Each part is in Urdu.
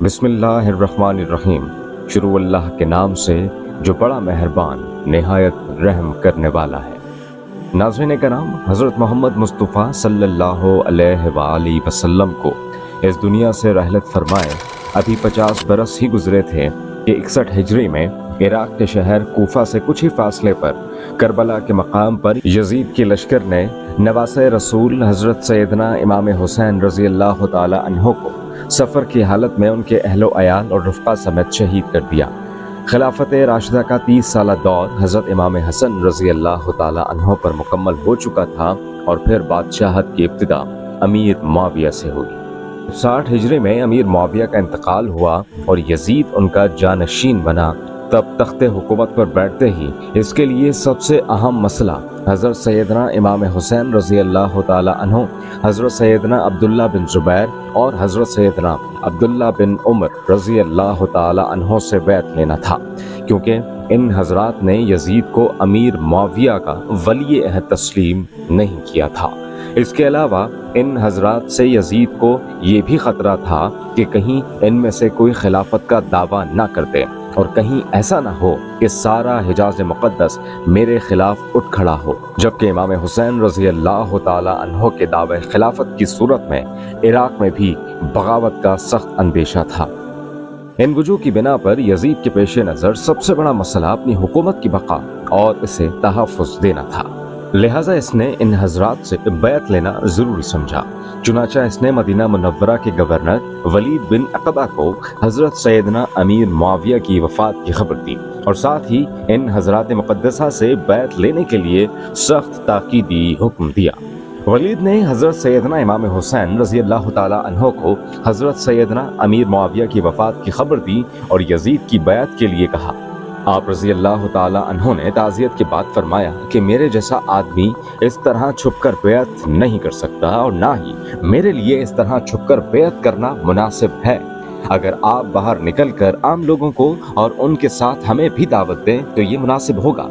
بسم اللہ الرحمن الرحیم۔ شروع اللہ کے نام سے جو بڑا مہربان نہایت رحم کرنے والا ہے۔ ناظرین کرام، حضرت محمد مصطفیٰ صلی اللہ علیہ وآلہ وسلم کو اس دنیا سے رحلت فرمائے ابھی 50 برس ہی گزرے تھے کہ 61 ہجری میں عراق کے شہر کوفہ سے کچھ ہی فاصلے پر کربلا کے مقام پر یزید کے لشکر نے نواسۂ رسول حضرت سیدنا امام حسین رضی اللہ تعالی عنہ کو سفر کی حالت میں ان کے اہل و عیال اور رفقا سمیت شہید کر دیا۔ خلافت راشدہ کا 30 سالہ دور حضرت امام حسن رضی اللہ تعالی عنہ پر مکمل ہو چکا تھا اور پھر بادشاہت کی ابتدا امیر معاویہ سے ہوئی۔ 60 ہجری میں امیر معاویہ کا انتقال ہوا اور یزید ان کا جانشین بنا۔ تب تخت حکومت پر بیٹھتے ہی اس کے لیے سب سے اہم مسئلہ حضرت سیدنا امام حسین رضی اللہ تعالی عنہ، حضرت سیدنا عبداللہ بن زبیر اور حضرت سیدنا عبداللہ بن عمر رضی اللہ تعالی عنہ سے بیعت لینا تھا، کیونکہ ان حضرات نے یزید کو امیر معاویہ کا ولی عہد تسلیم نہیں کیا تھا۔ اس کے علاوہ ان حضرات سے یزید کو یہ بھی خطرہ تھا کہ کہیں ان میں سے کوئی خلافت کا دعویٰ نہ کرتے اور کہیں ایسا نہ ہو کہ سارا حجاز مقدس میرے خلاف اٹھ کھڑا ہو، جبکہ امام حسین رضی اللہ تعالی عنہ کے دعوے خلافت کی صورت میں عراق میں بھی بغاوت کا سخت اندیشہ تھا۔ ان وجوہ کی بنا پر یزید کے پیش نظر سب سے بڑا مسئلہ اپنی حکومت کی بقا اور اسے تحفظ دینا تھا، لہٰذا اس نے ان حضرات سے بیعت لینا ضروری سمجھا۔ چنانچہ اس نے مدینہ منورہ کے گورنر ولید بن عقبہ کو حضرت سیدنا امیر معاویہ کی وفات کی خبر دی اور ساتھ ہی ان حضرات مقدسہ سے بیعت لینے کے لیے سخت تاکیدی حکم دیا۔ ولید نے حضرت سیدنا امام حسین رضی اللہ تعالی عنہ کو حضرت سیدنا امیر معاویہ کی وفات کی خبر دی اور یزید کی بیعت کے لیے کہا۔ آپ رضی اللہ تعالی عنہ نے تعزیت کے بعد فرمایا کہ میرے جیسا آدمی اس طرح چھپ کر بیعت نہیں کر سکتا اور نہ ہی میرے لیے اس طرح چھپ کر بیعت کرنا مناسب ہے۔ اگر آپ باہر نکل کر عام لوگوں کو اور ان کے ساتھ ہمیں بھی دعوت دیں تو یہ مناسب ہوگا۔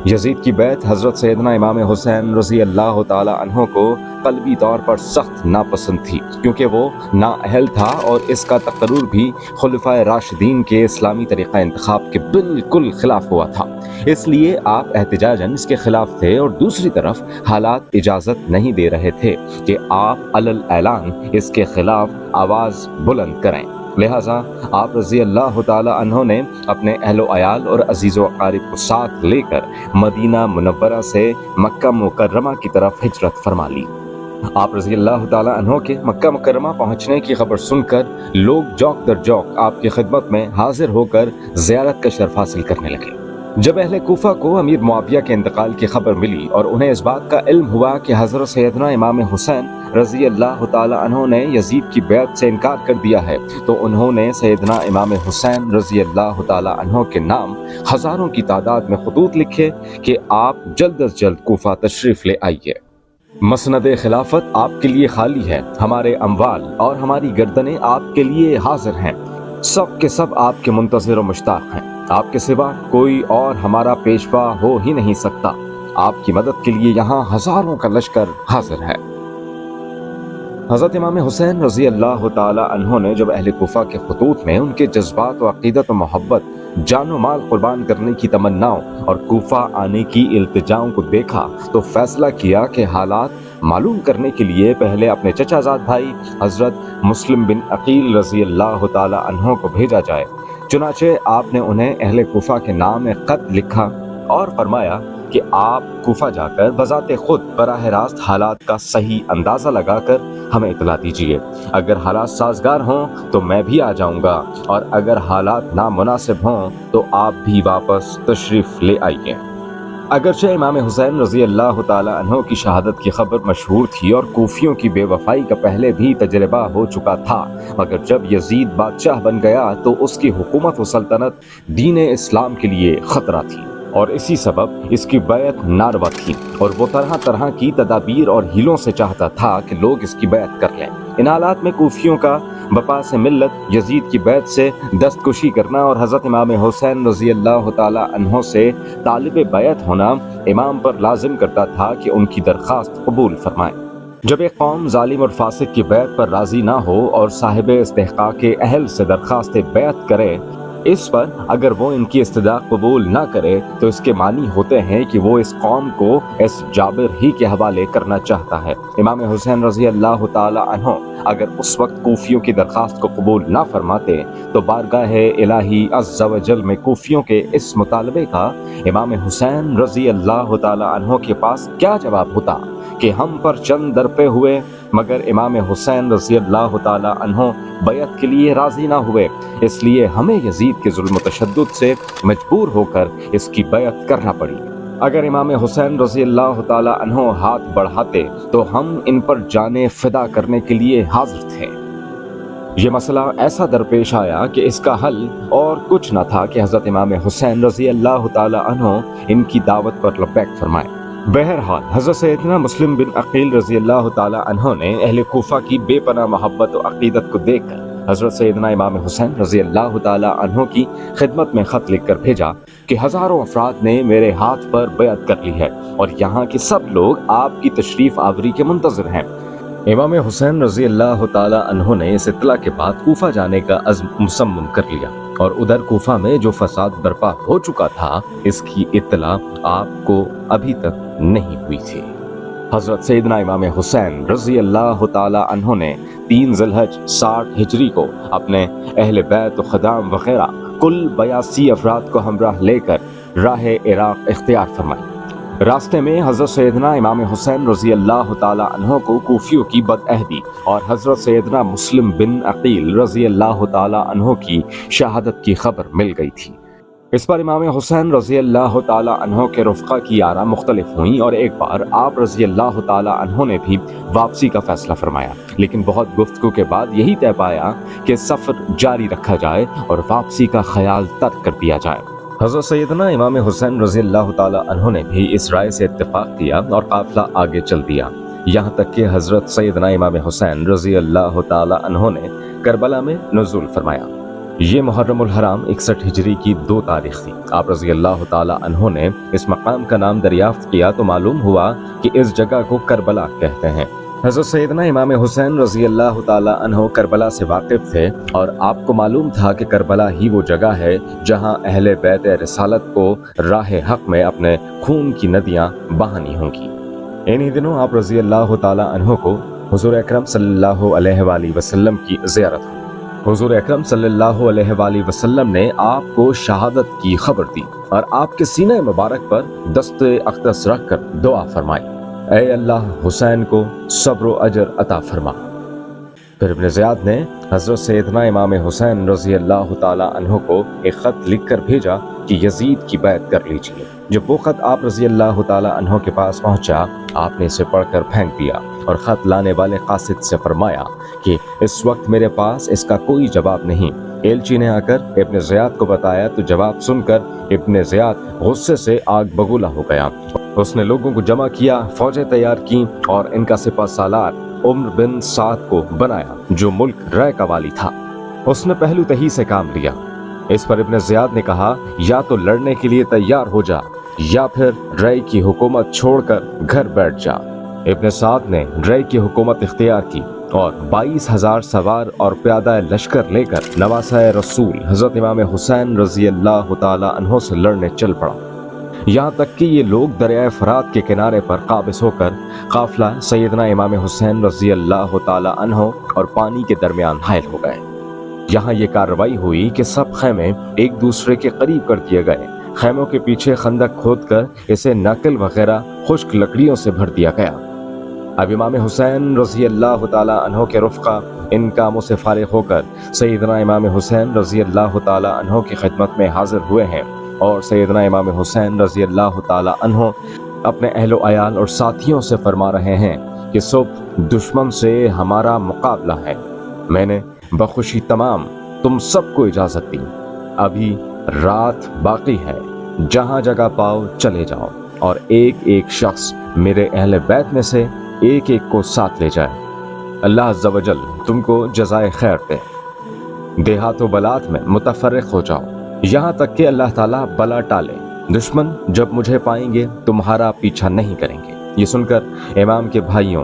یزید کی بیعت حضرت سیدنا امام حسین رضی اللہ تعالی عنہ کو قلبی طور پر سخت ناپسند تھی، کیونکہ وہ نااہل تھا اور اس کا تقرر بھی خلفائے راشدین کے اسلامی طریقہ انتخاب کے بالکل خلاف ہوا تھا۔ اس لیے آپ احتجاجاً اس کے خلاف تھے اور دوسری طرف حالات اجازت نہیں دے رہے تھے کہ آپ علل اعلان اس کے خلاف آواز بلند کریں، لہٰذا آپ رضی اللہ تعالی عنہ نے اپنے اہل و عیال اور عزیز و اقارب کو ساتھ لے کر مدینہ منورہ سے مکہ مکرمہ کی طرف ہجرت فرما لی۔ آپ رضی اللہ تعالی عنہ کے مکہ مکرمہ پہنچنے کی خبر سن کر لوگ جوق در جوق آپ کی خدمت میں حاضر ہو کر زیارت کا شرف حاصل کرنے لگے۔ جب اہل کوفہ کو امیر معاویہ کے انتقال کی خبر ملی اور انہیں اس بات کا علم ہوا کہ حضرت سیدنا امام حسین رضی اللہ تعالی عنہ نے یزید کی بیعت سے انکار کر دیا ہے، تو انہوں نے سیدنا امام حسین رضی اللہ تعالی عنہ کے نام ہزاروں کی تعداد میں خطوط لکھے کہ آپ جلد از جلد کوفہ تشریف لے آئیے۔ مسند خلافت آپ کے لیے خالی ہے، ہمارے اموال اور ہماری گردنیں آپ کے لیے حاضر ہیں، سب کے سب آپ کے منتظر و مشتاق ہیں، آپ کے سوا کوئی اور ہمارا پیشوا ہو ہی نہیں سکتا، آپ کی مدد کے لیے یہاں ہزاروں کا لشکر حاضر ہے۔ حضرت امام حسین رضی اللہ تعالی عنہ نے جب اہل کوفہ کے خطوط میں ان کے جذبات و عقیدت و محبت، جان و مال قربان کرنے کی تمناؤں اور کوفہ آنے کی التجاؤں کو دیکھا تو فیصلہ کیا کہ حالات معلوم کرنے کے لیے پہلے اپنے چچا زاد بھائی حضرت مسلم بن عقیل رضی اللہ تعالی عنہ کو بھیجا جائے۔ چنانچہ آپ نے انہیں اہل کوفہ کے نام ایک خط لکھا اور فرمایا کہ آپ کوفہ جا کر بذات خود براہ راست حالات کا صحیح اندازہ لگا کر ہمیں اطلاع دیجیے۔ اگر حالات سازگار ہوں تو میں بھی آ جاؤں گا اور اگر حالات نامناسب ہوں تو آپ بھی واپس تشریف لے آئیے۔ اگرچہ امام حسین رضی اللہ تعالی عنہ کی شہادت کی خبر مشہور تھی اور کوفیوں کی بے وفائی کا پہلے بھی تجربہ ہو چکا تھا، مگر جب یزید بادشاہ بن گیا تو اس کی حکومت و سلطنت دین اسلام کے لیے خطرہ تھی اور اسی سبب اس کی بیعت ناروا تھی اور وہ طرح طرح کی تدابیر اور ہیلوں سے چاہتا تھا کہ لوگ اس کی بیعت کر لیں۔ ان حالات میں کوفیوں کا بپا سے ملت یزید کی بیعت سے دستکشی کرنا اور حضرت امام حسین رضی اللہ تعالی عنہ سے طالب بیعت ہونا امام پر لازم کرتا تھا کہ ان کی درخواست قبول فرمائیں۔ جب ایک قوم ظالم اور فاسق کی بیعت پر راضی نہ ہو اور صاحب استحقاق کے اہل سے درخواست بیعت کرے اس پر اگر وہ ان کی استدعا قبول نہ کرے تو اس کے معنی ہوتے ہیں کہ وہ اس قوم کو اس جابر ہی کے حوالے کرنا چاہتا ہے۔ امام حسین رضی اللہ تعالی عنہ اگر اس وقت کوفیوں کی درخواست کو قبول نہ فرماتے تو بارگاہ الہی عز و جل میں کوفیوں کے اس مطالبے کا امام حسین رضی اللہ تعالی عنہ کے پاس کیا جواب ہوتا کہ ہم پر چند درپے ہوئے مگر امام حسین رضی اللہ تعالی عنہ بیعت کے لیے راضی نہ ہوئے، اس لیے ہمیں یزید کے ظلم و تشدد سے مجبور ہو کر اس کی بیعت کرنا پڑی۔ اگر امام حسین رضی اللہ تعالی عنہ ہاتھ بڑھاتے تو ہم ان پر جانیں فدا کرنے کے لیے حاضر تھے۔ یہ مسئلہ ایسا درپیش آیا کہ اس کا حل اور کچھ نہ تھا کہ حضرت امام حسین رضی اللہ تعالی عنہ ان کی دعوت پر لبیک فرمائے۔ بہرحال حضرت سیدنا مسلم بن عقیل رضی اللہ تعالی عنہ نے اہل کوفہ کی بے پناہ محبت و عقیدت کو دیکھ کر حضرت سیدنا امام حسین رضی اللہ تعالی عنہ کی خدمت میں خط لکھ کر بھیجا کہ ہزاروں افراد نے میرے ہاتھ پر بیعت کر لی ہے اور یہاں کے سب لوگ آپ کی تشریف آوری کے منتظر ہیں۔ امام حسین رضی اللہ تعالی عنہ نے اس اطلاع کے بعد کوفہ جانے کا عزم مصمم کر لیا اور ادھر کوفہ میں جو فساد برپا ہو چکا تھا اس کی اطلاع آپ کو ابھی تک نہیں ہوئی تھی۔ حضرت سیدنا امام حسین رضی اللہ تعالی عنہ نے 3 ذی الحج 60 ہجری کو اپنے اہل بیت و خدام وغیرہ کل 82 افراد کو ہمراہ لے کر راہ عراق اختیار فرمائی۔ راستے میں حضرت سیدنا امام حسین رضی اللہ تعالی عنہ کو کوفیوں کی بدعہدی اور حضرت سیدنا مسلم بن عقیل رضی اللہ تعالی عنہ کی شہادت کی خبر مل گئی تھی۔ اس پر امام حسین رضی اللہ تعالی عنہ کے رفقا کی آراء مختلف ہوئیں اور ایک بار آپ رضی اللہ تعالی عنہ نے بھی واپسی کا فیصلہ فرمایا، لیکن بہت گفتگو کے بعد یہی طے پایا کہ سفر جاری رکھا جائے اور واپسی کا خیال ترک کر دیا جائے۔ حضرت سیدنا امام حسین رضی اللہ تعالی عنہ نے بھی اس رائے سے اتفاق کیا اور قافلہ آگے چل دیا، یہاں تک کہ حضرت سیدنا امام حسین رضی اللہ تعالی عنہ نے کربلا میں نزول فرمایا۔ یہ محرم الحرام 61 ہجری کی 2 تاریخ تھی۔ آپ رضی اللہ تعالی عنہ نے اس مقام کا نام دریافت کیا تو معلوم ہوا کہ اس جگہ کو کربلا کہتے ہیں۔ حضرت سیدنا امام حسین رضی اللہ تعالی عنہ کربلا سے واقف تھے اور آپ کو معلوم تھا کہ کربلا ہی وہ جگہ ہے جہاں اہل بیت رسالت کو راہ حق میں اپنے خون کی ندیاں بہانی ہوں گی۔ انہی دنوں آپ رضی اللہ تعالی عنہ کو حضور اکرم صلی اللہ علیہ وآلہ وسلم کی زیارت ہوئی۔ حضور اکرم صلی اللہ علیہ وآلہ وسلم نے آپ کو شہادت کی خبر دی اور آپ کے سینہ مبارک پر دست اقدس رکھ کر دعا فرمائی، اے اللہ حسین کو صبر و اجر عطا فرما۔ پھر ابن زیاد نے حضرت سیدنا امام حسین رضی اللہ تعالی عنہ کو ایک خط لکھ کر بھیجا کہ یزید کی بیعت کر لیجیے۔ جب وہ خط آپ رضی اللہ تعالی عنہ کے پاس پہنچا آپ نے اسے پڑھ کر پھینک دیا اور خط لانے والے قاصد سے فرمایا کہ اس وقت میرے پاس اس کا کوئی جواب نہیں۔ ایلچی نے آ کر ابن زیاد کو بتایا تو جواب سن کر ابن زیاد غصے سے آگ بگولا ہو گیا۔ اس نے لوگوں کو جمع کیا، فوجیں تیار کیں اور ان کا سپہ سالار عمر بن سعد کو بنایا جو ملک رے کا والی تھا۔ اس نے پہلو تہی سے کام لیا۔ اس پر ابن زیاد نے کہا یا تو لڑنے کے لیے تیار ہو جا یا پھر رے کی حکومت چھوڑ کر گھر بیٹھ جا۔ ابن سعد نے رے کی حکومت اختیار کی اور 22,000 سوار اور پیادہ لشکر لے کر نواسہ رسول حضرت امام حسین رضی اللہ تعالی عنہ سے لڑنے چل پڑا، یہاں تک کہ یہ لوگ دریائے فرات کے کنارے پر قابض ہو کر قافلہ سیدنا امام حسین رضی اللہ تعالی عنہ اور پانی کے درمیان حائل ہو گئے۔ یہاں یہ کارروائی ہوئی کہ سب خیمے ایک دوسرے کے قریب کر دیے گئے، خیموں کے پیچھے خندق کھود کر اسے نقل وغیرہ خشک لکڑیوں سے بھر دیا گیا۔ اب امام حسین رضی اللہ تعالی عنہ کے رفقا ان کاموں سے فارغ ہو کر سیدنا امام حسین رضی اللہ تعالی عنہ کی خدمت میں حاضر ہوئے ہیں اور سیدنا امام حسین رضی اللہ تعالی عنہ اپنے اہل و عیال اور ساتھیوں سے فرما رہے ہیں کہ صبح دشمن سے ہمارا مقابلہ ہے، میں نے بخوشی تمام تم سب کو اجازت دی، ابھی رات باقی ہے، جہاں جگہ پاؤ چلے جاؤ اور ایک ایک شخص میرے اہل بیت میں سے ایک ایک کو ساتھ لے جائے، اللہ عز و جل تم کو جزائے خیر دے، دیہات و بلاد میں متفرق ہو جاؤ یہاں تک کہ اللہ تعالیٰ بلا ٹالے، دشمن جب مجھے پائیں گے تمہارا پیچھا نہیں کریں گے۔ یہ سن کر امام کے بھائیوں